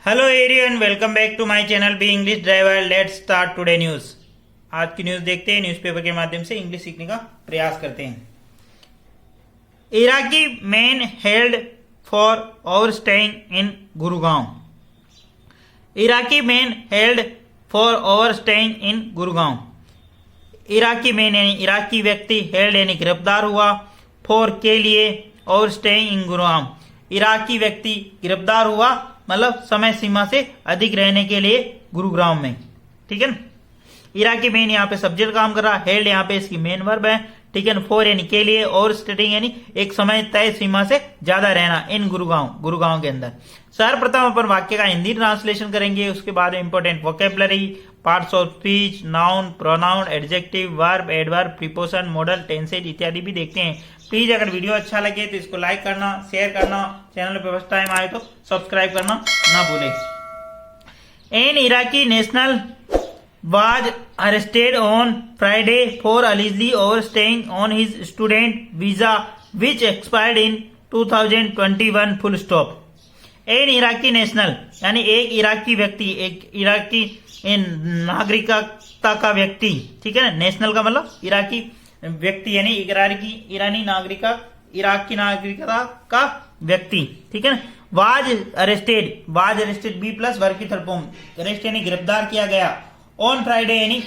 Hello everyone, welcome back to my channel B English driver. Let's start today news. आज की news देखते हैं, newspaper के माध्यम से इंग्लिश सीखने का प्रयास करते हैं। Iraqi man held for overstaying in Gurugaon. Iraqi man held for overstaying in Gurugaon. Iraqi man यानी इराकी व्यक्ति, हेल्ड यानी गिरफ्तार हुआ, फॉर के लिए, ओवरस्टेइंग इन गुरुगांव। इराकी व्यक्ति गिरफ्तार हुआ मतलब समय सीमा से अधिक रहने के लिए गुरुग्राम में। ठीक है ना। इराकी मेन यहाँ पे सब्जेक्ट काम कर रहा, हेल्ड यहाँ पे इसकी मेन वर्ब है। ठीक है ना। फॉर यानी के लिए, और स्टेटिंग यानी एक समय तय सीमा से ज्यादा रहना, इन गुरुगांव, गुरुगांव के अंदर। सर्वप्रथम अपन वाक्य का हिंदी ट्रांसलेशन करेंगे, उसके बाद important vocabulary, parts of speech, noun, pronoun, adjective, verb, adverb, preposition, model, tenses इत्यादि भी देखते हैं। प्लीज अगर वीडियो अच्छा लगे तो इसको लाइक करना, शेयर करना, चैनल पे फर्स्ट टाइम आए तो सब्सक्राइब करना ना भूलें। An Iraqi national was arrested on Friday for allegedly overstaying on his student visa which expired in 2021 full stop। An Iraqi national यानी एक इराकी व्यक्ति, एक इराकी नागरिकता का व्यक्ति। ठीक है ना। नेशनल का मतलब इराकी व्यक्ति यानी ईरानी नागरिका, इराक की नागरिकता का व्यक्ति। ठीक है ना। वाज अरेस्टेड बी प्लस वर्ग की थर्ड फॉर्म, अरेस्ट यानी गिरफ्तार किया गया, ऑन फ्राइडे यानी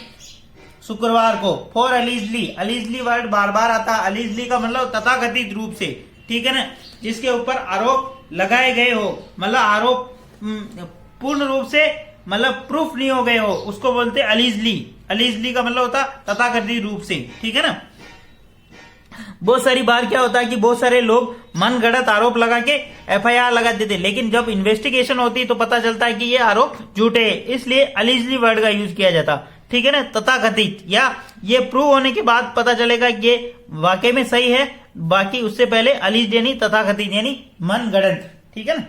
शुक्रवार को, फॉर अलीजली वर्ड बार बार आता, अलीजली का मतलब तथाकथित रूप से। ठीक है ना। जिसके ऊपर आरोप लगाए गए हो, मतलब आरोप पूर्ण रूप से मतलब प्रूफ नहीं हो गए हो, उसको बोलते अलीजली का मतलब होता तथाकथित रूप से। ठीक है ना। बहुत सारी बार क्या होता है कि बहुत सारे लोग मन गढ़ंत आरोप लगा के एफआईआर लगा देते, लेकिन जब इन्वेस्टिगेशन होती है तो पता चलता है कि ये आरोप झूठे है, इसलिए अलीजली वर्ड का यूज किया जाता। ठीक है ना। तथाकथित या ये प्रूव होने के बाद पता चलेगा कि ये वाकई में सही है, बाकी उससे पहले अलीज यानी तथाकथित यानी मन गढ़ंत। ठीक है ना।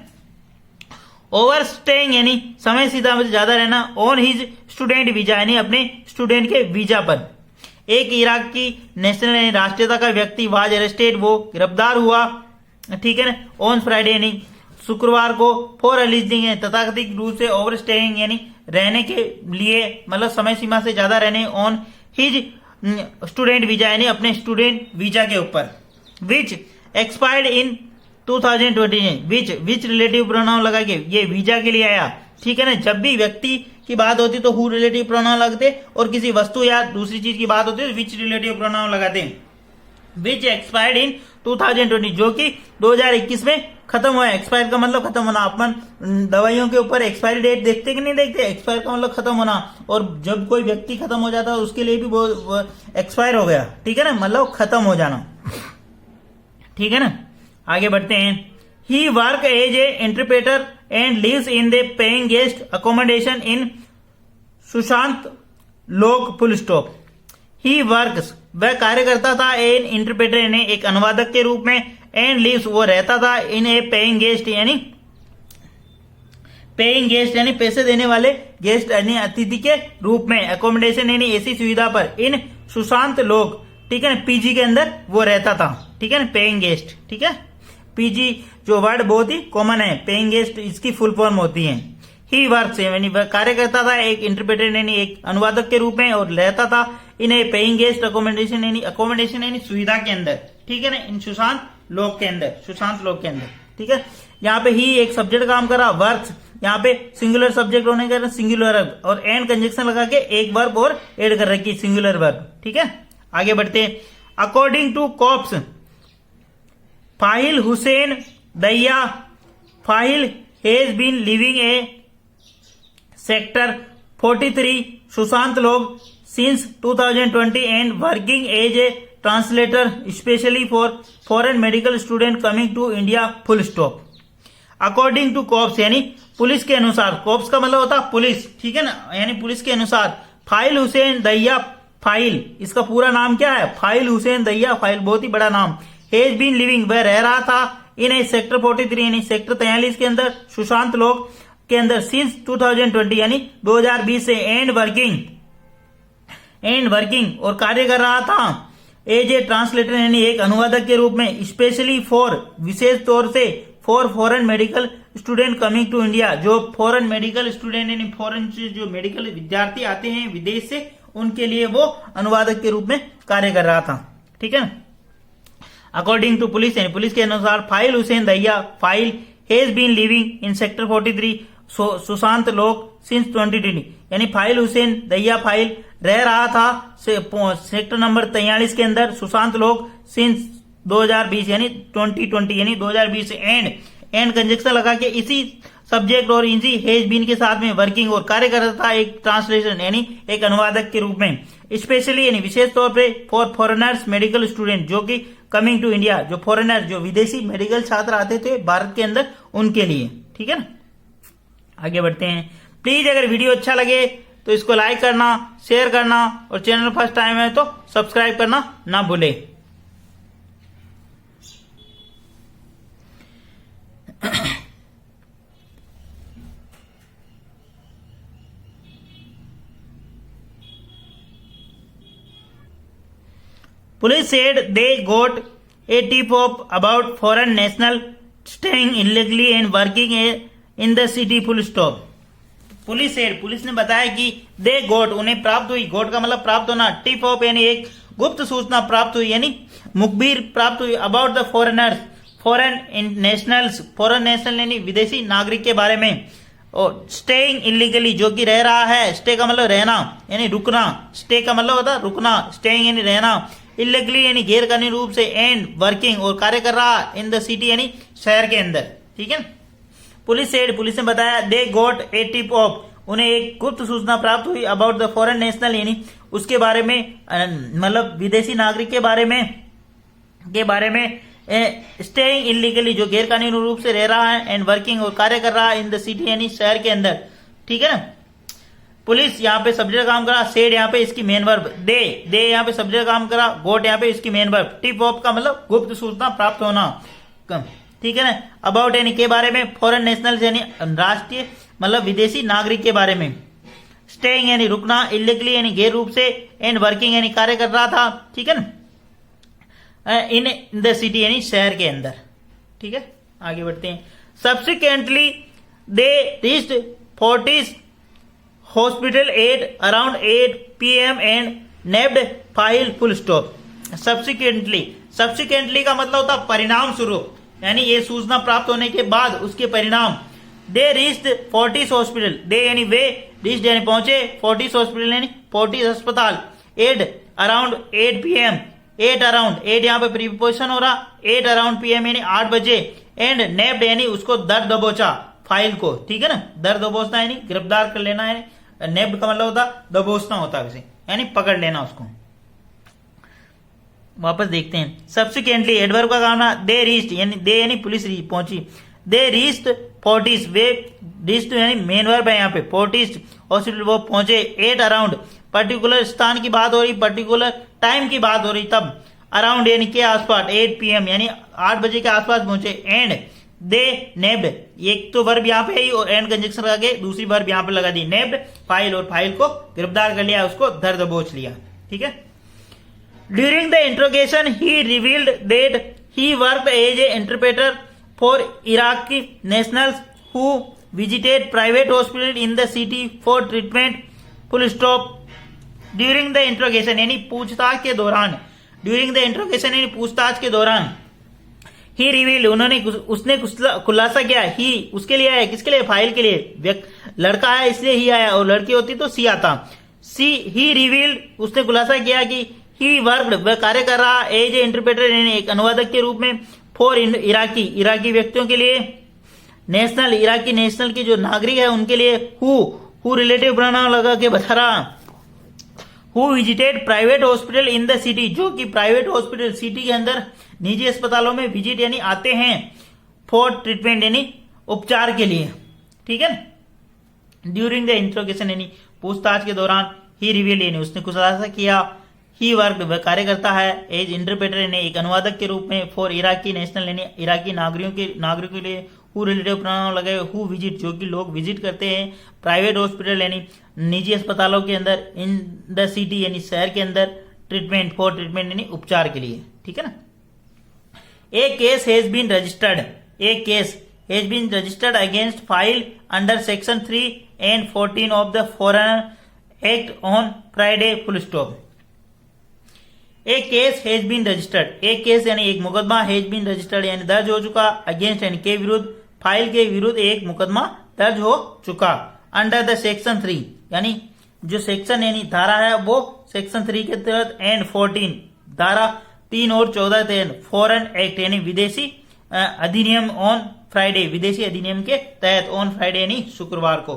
ओवरस्टेइंग यानी समय सीमा से ज्यादा रहना, ऑन हिज स्टूडेंट वीजा यानी अपने स्टूडेंट के वीजा पर। एक इराकी नेशनल यानी राष्ट्रीयता का व्यक्ति, वाज अरेस्टेड वो गिरफ्तार हुआ। ठीक है ना। ऑन फ्राइडे यानी शुक्रवार को, फॉर अलीजिंग है तथाकथित रूप से, ओवरस्टेइंग यानी रहने के लिए मतलब समय सीमा से ज्यादा रहने, ऑन हिज स्टूडेंट वीजा यानी अपने स्टूडेंट वीजा के ऊपर, विच एक्सपायर्ड इन 2020। विच रिलेटिव प्रोनाउन लगा के ये वीजा के लिए आया। ठीक है ना। जब भी व्यक्ति की बात होती तो हु रिलेटिव प्रोनाउन लगते, और किसी वस्तु या दूसरी चीज की बात होती तो विच रिलेटिव प्रोनाउन लगाते। विच एक्सपायर्ड इन 2020 जो कि 2021 में खत्म हुआ। एक्सपायर का मतलब खत्म होना। अपन दवाइयों के ऊपर एक्सपायरी डेट देखते कि नहीं देखते, एक्सपायर का मतलब खत्म होना, और जब कोई व्यक्ति खत्म हो जाता है उसके लिए भी वो एक्सपायर हो गया। ठीक है ना। मतलब खत्म हो जाना। ठीक है ना। आगे बढ़ते हैं। He work as a interpreter and lives in the paying guest accommodation in Sushant Lok full stop. He works वह कार्य करता था, एन इंटरप्रेटर यानी एक अनुवादक के रूप में, एंड लिव्स वो रहता था, इन ए पेइंग गेस्ट यानी पैसे देने वाले गेस्ट यानी अतिथि के रूप में, अकोमोडेशन यानी ऐसी सुविधा पर, इन सुशांत लोक। ठीक है ना। पीजी के अंदर वो रहता था। ठीक है ना। Paying guest. ठीक है। पीजी जो वर्ड बहुत ही कॉमन है, पेइंग गेस्ट इसकी फुल फॉर्म होती है। ही वर्क्स यानी कार्य करता था एक इंटरप्रेटर यानी एक अनुवादक के रूप में, और रहता था इन ए पेइंग गेस्ट अकोमोडेशन यानी सुविधा के अंदर। ठीक है ना। इन सुशांत लोक के अंदर। ठीक है। यहाँ पे ही एक सब्जेक्ट काम कर रहा, वर्क्स यहाँ पे सिंगुलर सब्जेक्ट होने के कारण सिंगुलर वर्ब, और एंड कंजक्शन लगा के एक वर्ब और एड कर रखी, सिंगुलर वर्ब। ठीक है। आगे बढ़ते हैं। According to cops, Fahil Hussain Daiya Fahil has been living a sector 43 Sushant Lok since 2020 and working as a translator especially for foreign medical student coming to India full stop। According to cops यानी police के अनुसार, cops का मतलब होता police. ठीक है ना। यानी पुलिस के अनुसार, फाहिल हुसैन दैया, फाहिल इसका पूरा नाम क्या है, फाहिल हुसैन दैया, फाहिल बहुत ही बड़ा नाम, हैज बीन लिविंग वह रह रहा था, इन ए सेक्टर 43 यानी सेक्टर 43 के अंदर, सुशांत लोक के अंदर, सिंस 2020 यानी 2020 से, एंड वर्किंग और कार्य कर रहा था, एज ए ट्रांसलेटर यानी एक अनुवादक के रूप में, स्पेशली फॉर विशेष तौर से, for foreign medical student coming to India, जो फॉरेन मेडिकल स्टूडेंट यानी फॉरेन से जो मेडिकल विद्यार्थी आते हैं विदेश से, उनके लिए वो अनुवादक के रूप में कार्य कर रहा था। ठीक है। अकॉर्डिंग टू पुलिस यानी पुलिस के अनुसार फाइल हुसैन दहिया फाइल has been living in sector 43 Sushant Lok since 2020, यानी फाइल हुसैन दहिया फाइल रह रहा था सेक्टर नंबर 43 के अंदर सुशांत लोक सिंस 2020 यानी 2020 यानी 2020 से एंड कंजक्शन लगा के इसी सब्जेक्ट और इसी हैज बीन के साथ में वर्किंग और कार्य कर रहा था एक ट्रांसलेशन यानी एक अनुवादक के रूप में, स्पेशली यानी विशेष तौर पे फॉर फॉरेनर्स मेडिकल स्टूडेंट जो कि कमिंग टू इंडिया, जो फॉरेनर जो विदेशी मेडिकल छात्र आते थे भारत के अंदर उनके लिए। ठीक है ना, आगे बढ़ते हैं। प्लीज अगर वीडियो अच्छा लगे तो इसको लाइक करना, शेयर करना और चैनल फर्स्ट टाइम है तो सब्सक्राइब करना ना भूले। Police said they got a tip-off about foreign national staying illegally and working in the city full stop. Police said, police ने बताया कि they got उन्हें प्राप्त हुई, got का मतलब प्राप्त होना, टिप ऑफ यानी एक गुप्त सूचना प्राप्त हुई यानी मुखबिर प्राप्त हुई about the foreigners foreign nationals, foreign national यानी विदेशी नागरिक के बारे में, और स्टेइंग इलीगली जो कि रह रहा है, स्टे का मतलब रहना यानी रुकना, स्टे का मतलब होता है रुकना, स्टेइंग यानी रहना, इलीगली यानी गैर कानूनी रूप से, एंड वर्किंग और कार्य कर रहा इन द सिटी यानी शहर के अंदर। ठीक है। पुलिस सेड पुलिस ने बताया they got a tip of उन्हें एक गुप्त सूचना प्राप्त हुई अबाउट द फॉरेन नेशनल यानी उसके बारे में मतलब विदेशी नागरिक के बारे में स्टेइंग इलीगली जो गैर कानूनी रूप से रह रहा है, एंड वर्किंग और कार्य कर रहा है इन द सिटी यानी शहर के अंदर। ठीक है ना। पुलिस यहाँ पे सब्जेक्ट काम करा, सेड यहाँ पे इसकी मेन वर्ब, दे यहाँ पे सब्जेक्ट काम करा, गोट यहाँ पे इसकी मेन वर्ब, टिप ऑफ का मतलब गुप्त सूचना प्राप्त होना। ठीक है ना। अबाउट यानी के बारे में, फॉरेन नेशनल यानी राष्ट्रीय मतलब विदेशी नागरिक के बारे में, स्टेइंग यानी रुकना, इलीगली यानी गैर रूप से, एंड वर्किंग यानी कार्य कर रहा था। ठीक है ना। इन द सिटी यानी शहर के अंदर। ठीक है, आगे बढ़ते हैं। Subsequently they reached Fortis hospital at around 8 PM and nabbed Fahil full stop. Subsequently का मतलब होता परिणाम स्वरूप, यानी ये सूचना प्राप्त होने के बाद उसके परिणाम। दे रीच्ड फोर्टिस हॉस्पिटल, दे यानी वे, रीच्ड यानी पहुंचे, फोर्टिस हॉस्पिटल यानी फोर्टिस अस्पताल, एट अराउंड 8 PM, 8 अराउंड, 8 यहाँ पे प्रीपोजिशन हो रहा, 8 अराउंड PM यानी 8 बजे, एंड नेब्ड यानी उसको दर दबोचा फाइल को। ठीक है ना, दर दबोचना यानी गिरफ्तार कर लेना है, नेब्ड का मतलब होता दबोचना होता है उसे, यानी पकड़ लेना उसको। वापस देखते हैं। सब्सिक्वेंटली एडवर्ब का काम ना, दे रीच्ड यानी दे यानी पुलिस पहुंची, दे रीच्ड फोर्टिस, वे रीच्ड यानी मेन वर्ब है यहाँ पे, फोर्टिस हॉस्पिटल वो पहुंचे, 8 अराउंड पर्टिकुलर स्थान की बात हो रही, पर्टिकुलर टाइम की बात हो रही, तब अराउंड यानी के आसपास, 8 PM यानी 8 बजे के आसपास पहुंचे, एंड दे नेब्ड, एक तो वर्ब यहाँ पे है और एंड कंजक्शन लगा के दूसरी वर्ब यहाँ पे लगा दी, नेब्ड फाइल, और फाइल को गिरफ्तार कर लिया, उसको दर दबोच लिया। ठीक है। During the interrogation he revealed that he worked as a interpreter for Iraqi nationals who visited private hospital in the city for treatment full stop. During the interrogation यानी पूछताछ के दौरान, ड्यूरिंग द इंट्रोगेशन यानी पूछताछ के दौरान, ही reveal उसने खुलासा किया, ही उसके लिए आया, किसके लिए, फाइल के लिए, लड़का आया इसलिए ही आया, और लड़की होती तो सी आता, ही रिवील्ड उसने खुलासा किया कि ही वर्कड वह कार्य कर रहा एज ए इंटरप्रेटर यानी एक अनुवादक के रूप में, फॉर इराकी व्यक्तियों के लिए, नेशनल इराकी नेशनल की जो नागरिक है उनके लिए, हु रिलेटिव प्रोनाउन लगा के बता रहा, who visited private hospital in the city जो कि प्राइवेट हॉस्पिटल सिटी के अंदर निजी अस्पतालों में विजिट यानी आते हैं, फॉर ट्रीटमेंट यानी उपचार के लिए। ठीक है। ड्यूरिंग द इंट्रोगेशन यानी पूछताछ के दौरान, ही रिवील यानी उसने खुलासा किया, ही वर्क वह कार्य करता है एज इंटरप्रेटर यानी एक अनुवादक के रूप में, फॉर इराकी नेशनल यानी इराकी नागरिकों के लिए, हु रिलेटिव प्रोनाउन लगे, हु विजिट जो कि लोग विजिट करते हैं, प्राइवेट हॉस्पिटल यानी निजी अस्पतालों के अंदर, इन द सिटी यानी शहर के अंदर, ट्रीटमेंट फॉर ट्रीटमेंट यानी उपचार के लिए। ठीक है ना। एक केस हैज बीन रजिस्टर्ड, एक case has been registered against फाइल under section 3 and 14 of the foreign act on Friday full stop. एक केस हैज बीन रजिस्टर्ड, एक केस यानी एक मुकदमा हैज बीन रजिस्टर्ड यानी दर्ज हो चुका, अगेंस्ट यानी के विरुद्ध, फाइल के विरुद्ध एक मुकदमा दर्ज हो चुका अंडर द सेक्शन 3 यानी जो सेक्शन यानी धारा है वो सेक्शन 3 के तहत एंड 14 धारा 3 और 14 तहत फॉरेन एक्ट यानी विदेशी अधिनियम ऑन फ्राइडे, विदेशी अधिनियम के तहत ऑन फ्राइडे यानी शुक्रवार को।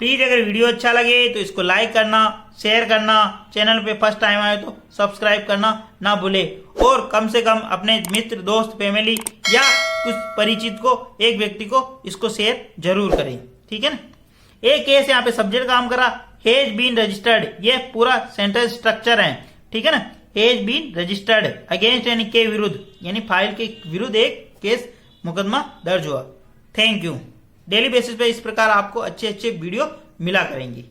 प्लीज अगर वीडियो अच्छा लगे तो इसको लाइक करना, शेयर करना, चैनल पे फर्स्ट टाइम आए तो सब्सक्राइब करना ना भूले, और कम से कम अपने मित्र, दोस्त, फैमिली या कुछ परिचित को, एक व्यक्ति को इसको शेयर जरूर करें, ठीक है ना। एक केस यहाँ पे सब्जेक्ट काम करा, हैज बीन रजिस्टर्ड, ये पूरा सेंटेंस स्ट्रक्चर है, ठीक है ना। हैज बीन रजिस्टर्ड अगेंस्ट यानी के विरुद्ध यानी फाइल के विरुद्ध एक केस मुकदमा दर्ज हुआ। Thank you. डेली बेसिस पे इस प्रकार आपको अच्छे अच्छे वीडियो मिला करेंगे।